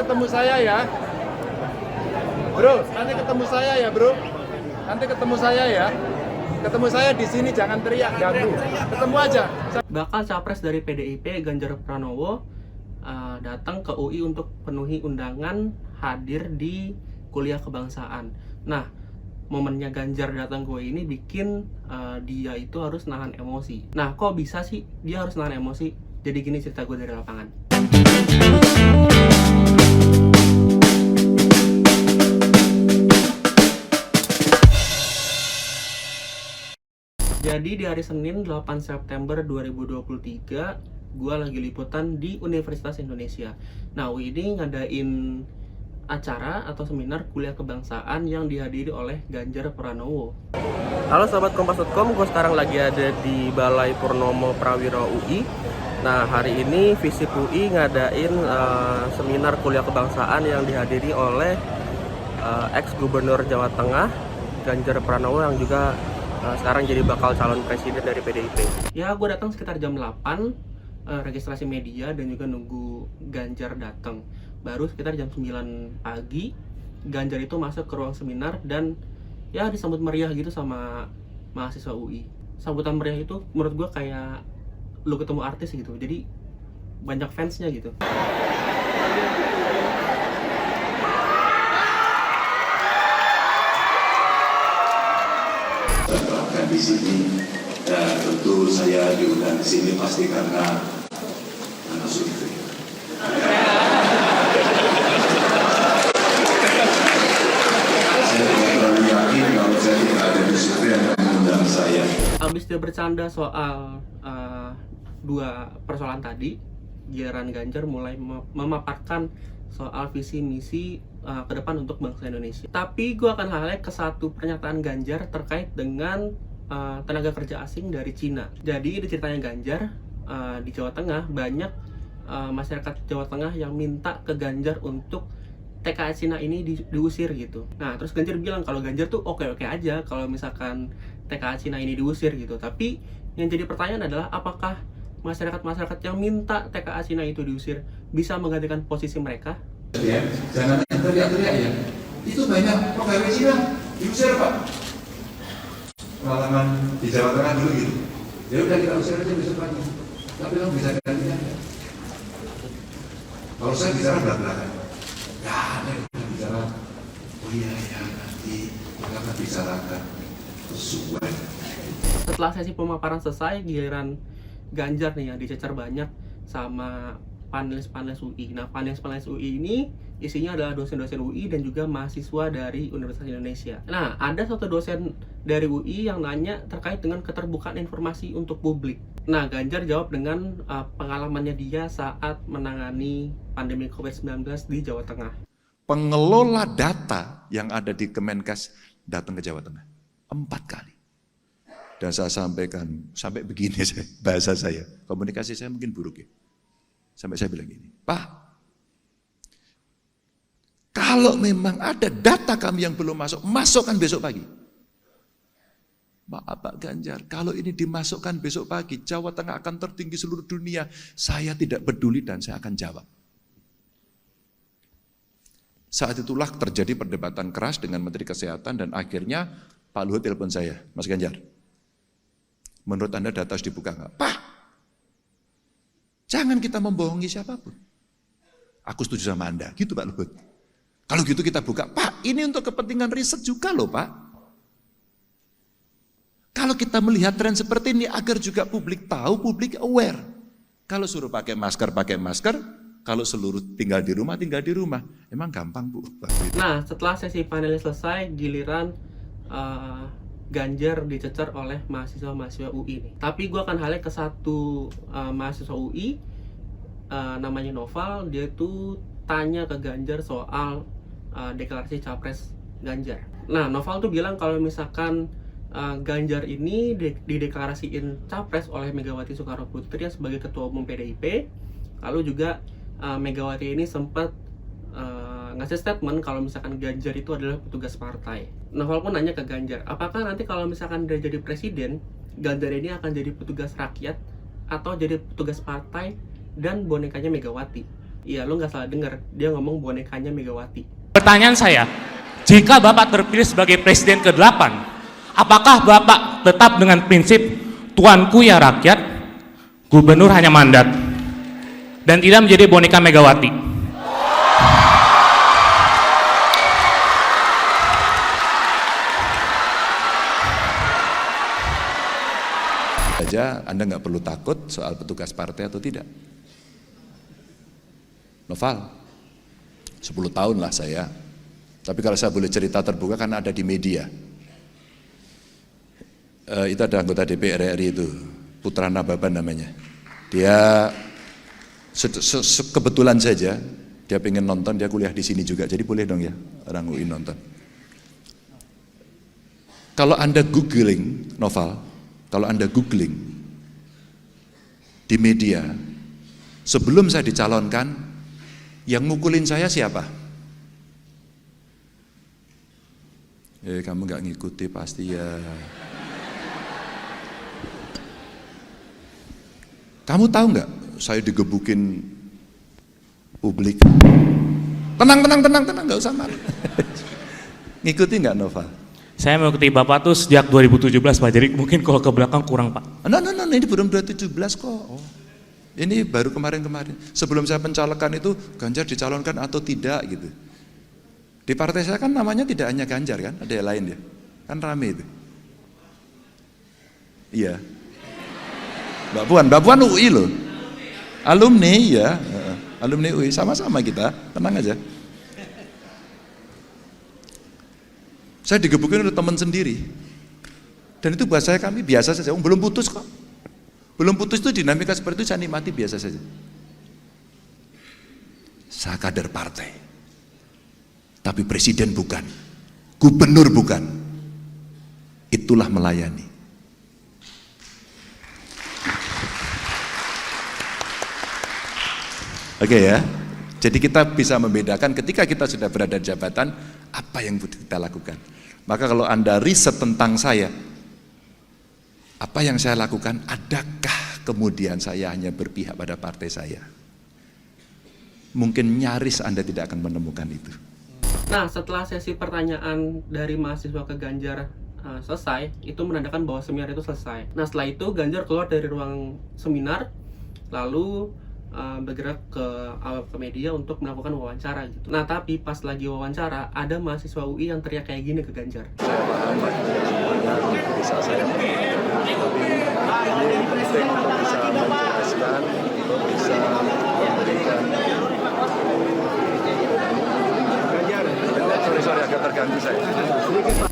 ketemu saya ya. Bro, nanti ketemu saya ya, Bro. Nanti ketemu saya ya. Ketemu saya di sini, jangan teriak, ganggu. Ketemu aja. Bakal capres dari PDIP Ganjar Pranowo datang ke UI untuk penuhi undangan hadir di kuliah kebangsaan. Nah, momennya Ganjar datang ke UI ini bikin dia itu harus nahan emosi. Nah, kok bisa sih dia harus nahan emosi? Jadi gini cerita gue dari lapangan. Jadi di hari Senin 8 September 2023, gue lagi liputan di Universitas Indonesia. Nah, UI ini ngadain acara atau seminar kuliah kebangsaan yang dihadiri oleh Ganjar Pranowo. Halo sobat kompas.com, gue sekarang lagi ada di Balai Purnomo Prawiro UI. Nah, hari ini Visip UI ngadain seminar kuliah kebangsaan yang dihadiri oleh ex-gubernur Jawa Tengah Ganjar Pranowo yang juga sekarang jadi bakal calon presiden dari PDIP. Ya, gue datang sekitar jam 8, registrasi media dan juga nunggu Ganjar datang. Baru sekitar jam 9 pagi, Ganjar itu masuk ke ruang seminar dan ya disambut meriah gitu sama mahasiswa UI. Sambutan meriah itu menurut gue kayak lu ketemu artis gitu, jadi banyak fansnya gitu. Di sini dan tentu saya diundang di sini pasti karena survei. Saya tidak terlalu yakin kalau saya tidak ada di survei yang mengundang saya. Abis dia bercanda soal dua persoalan tadi, giliran Ganjar mulai memaparkan soal visi misi ke depan untuk bangsa Indonesia. Tapi gue akan highlight ke satu pernyataan Ganjar terkait dengan tenaga kerja asing dari Cina. Jadi di ceritanya Ganjar di Jawa Tengah banyak masyarakat Jawa Tengah yang minta ke Ganjar untuk TKA Cina ini diusir gitu. Nah, terus Ganjar bilang kalau Ganjar tuh oke-oke aja kalau misalkan TKA Cina ini diusir gitu. Tapi yang jadi pertanyaan adalah apakah masyarakat-masyarakat yang minta TKA Cina itu diusir bisa menggantikan posisi mereka? Ya, jangan teriak-teriak ya. Itu banyak pegawai Cina diusir, Pak. Pengalaman di Jawa Tengah dulu gitu. Ya udah kita usir aja besok pagi. Tapi kamu bisa gantinya. Kalau saya bicara belak-belakan. Ya, ada yang bicara. Oh iya ya, nanti kita akan bicarakan sesuai. Setelah sesi pemaparan selesai, giliran Ganjar nih yang dicecar banyak sama panelis-panelis UI. Nah, panelis-panelis UI ini isinya adalah dosen-dosen UI dan juga mahasiswa dari Universitas Indonesia. Nah, ada satu dosen dari UI yang nanya terkait dengan keterbukaan informasi untuk publik. Nah, Ganjar jawab dengan pengalamannya dia saat menangani pandemi COVID-19 di Jawa Tengah. Pengelola data yang ada di Kemenkes datang ke Jawa Tengah 4 kali. Dan saya sampaikan, sampai begini bahasa saya, komunikasi saya mungkin buruk ya. Sampai saya bilang gini, Pak, kalau memang ada data kami yang belum masuk, masukkan besok pagi. Maaf Pak Ganjar, kalau ini dimasukkan besok pagi, Jawa Tengah akan tertinggi seluruh dunia. Saya tidak peduli dan saya akan jawab. Saat itulah terjadi perdebatan keras dengan Menteri Kesehatan dan akhirnya Pak Luhut telepon saya, Mas Ganjar. Menurut Anda data harus dibuka nggak? Pak, jangan kita membohongi siapapun. Aku setuju sama Anda, gitu Pak Luhut. Kalau gitu kita buka, Pak ini untuk kepentingan riset juga loh Pak. Kalau kita melihat tren seperti ini agar juga publik tahu, publik aware. Kalau suruh pakai masker, kalau seluruh tinggal di rumah. Emang gampang Bu. Nah, setelah sesi panelis selesai, giliran Ganjar dicecar oleh mahasiswa-mahasiswa UI nih. Tapi gue akan highlight ke satu mahasiswa UI namanya Noval. Dia tuh tanya ke Ganjar soal deklarasi capres Ganjar. Nah, Noval tuh bilang kalau misalkan Ganjar ini dideklarasiin capres oleh Megawati Soekarno Putri sebagai ketua umum PDIP. Lalu juga Megawati ini sempat ngasih statement kalau misalkan Ganjar itu adalah petugas partai. Noval pun nanya ke Ganjar, apakah nanti kalau misalkan dia jadi presiden, Ganjar ini akan jadi petugas rakyat atau jadi petugas partai dan bonekanya Megawati? Iya, lu nggak salah denger. Dia ngomong bonekanya Megawati. Pertanyaan saya, jika Bapak terpilih sebagai Presiden ke-8, apakah Bapak tetap dengan prinsip tuanku ya rakyat, gubernur hanya mandat, dan tidak menjadi boneka Megawati? Saja Anda nggak perlu takut soal petugas partai atau tidak. Noval, 10 tahun lah saya. Tapi kalau saya boleh cerita terbuka karena ada di media. Itu ada anggota DPR RI itu, Putra Nababan namanya. Dia kebetulan saja dia pengen nonton, dia kuliah di sini juga, jadi boleh dong ya orang UI nonton. Kalau Anda googling, Noval, kalau Anda googling di media, sebelum saya dicalonkan, yang mukulin saya siapa? Kamu nggak ngikuti pasti ya. Kamu tahu nggak? Saya digebukin publik. Tenang, nggak usah malu. Ngikuti nggak Nova? Saya mengikuti Bapak tuh sejak 2017 Pak, jadi mungkin kalau ke belakang kurang Pak. No, ini belum 2017 kok. Ini baru kemarin-kemarin. Sebelum saya pencalonan itu Ganjar dicalonkan atau tidak gitu. Di partai saya kan namanya tidak hanya Ganjar kan, ada yang lain ya. Kan rame itu. Iya. Mbak Puan UI loh. Alumni ya, alumni UI, sama-sama kita, tenang aja. Saya digebukin oleh teman sendiri. Dan itu buat saya kami biasa saja, belum putus kok. Belum putus itu dinamika seperti itu saya nikmati biasa saja. Saya kader partai. Tapi presiden bukan. Gubernur bukan. Itulah melayani. Oke ya. Jadi kita bisa membedakan ketika kita sudah berada di jabatan, apa yang kita lakukan. Maka kalau Anda riset tentang saya, apa yang saya lakukan, adakah kemudian saya hanya berpihak pada partai saya? Mungkin nyaris Anda tidak akan menemukan itu. Nah, setelah sesi pertanyaan dari mahasiswa ke Ganjar selesai, itu menandakan bahwa seminar itu selesai. Nah, setelah itu Ganjar keluar dari ruang seminar, lalu bergerak ke media untuk melakukan wawancara gitu. Nah, tapi pas lagi wawancara, ada mahasiswa UI yang teriak kayak gini ke Ganjar. Saya paham bisa saya tapi ini penting untuk bisa menjelaskan, untuk bisa memberikan. Sorry agak terganggu saya.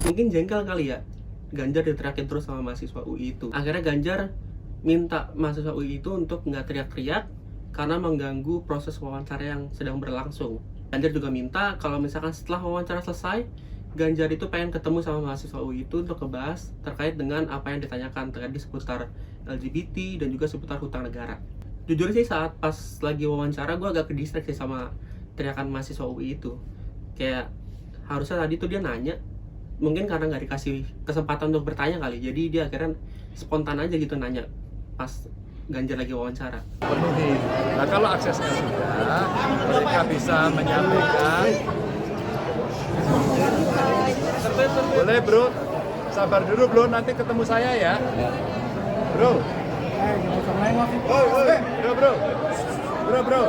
Mungkin jengkel kali ya, Ganjar diteriakin terus sama mahasiswa UI itu. Akhirnya Ganjar minta mahasiswa UI itu untuk nggak teriak-teriak karena mengganggu proses wawancara yang sedang berlangsung. Ganjar juga minta kalau misalkan setelah wawancara selesai, Ganjar itu pengen ketemu sama mahasiswa UI itu untuk ngebahas terkait dengan apa yang ditanyakan terkait seputar LGBT dan juga seputar hutang negara. Jujur sih saat pas lagi wawancara gue agak kedistraksi sama teriakan mahasiswa UI itu. Kayak harusnya tadi tuh dia nanya, mungkin karena nggak dikasih kesempatan untuk bertanya kali, jadi dia akhirnya spontan aja gitu nanya pas Ganjar lagi wawancara. Penuhi. Nah kalau aksesnya sudah, mereka bisa menyampaikan. Boleh bro, sabar dulu bro, nanti ketemu saya ya. Bro. Bro,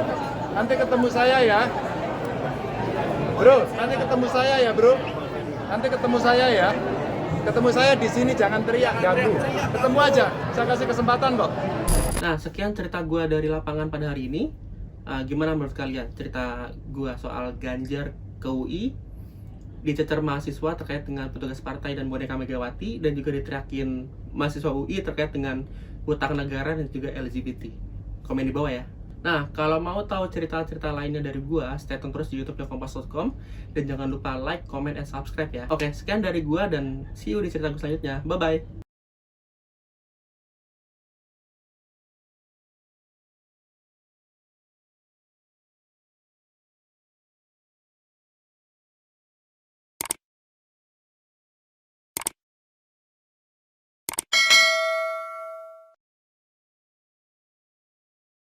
nanti ketemu saya ya. Bro, nanti ketemu saya ya bro. Nanti ketemu saya ya. Ketemu saya di sini, jangan teriak, ganggu. Ketemu aja, saya kasih kesempatan kok. Nah, sekian cerita gue dari lapangan pada hari ini. Gimana menurut kalian cerita gue soal Ganjar ke UI, dicecer mahasiswa terkait dengan petugas partai dan boneka Megawati, dan juga diteriakin mahasiswa UI terkait dengan hutang negara dan juga LGBT? Komen di bawah ya. Nah, kalau mau tahu cerita-cerita lainnya dari gua, stay tune terus di YouTube kompas.com dan jangan lupa like, comment, and subscribe ya. Oke, sekian dari gua dan see you di cerita gua selanjutnya. Bye-bye.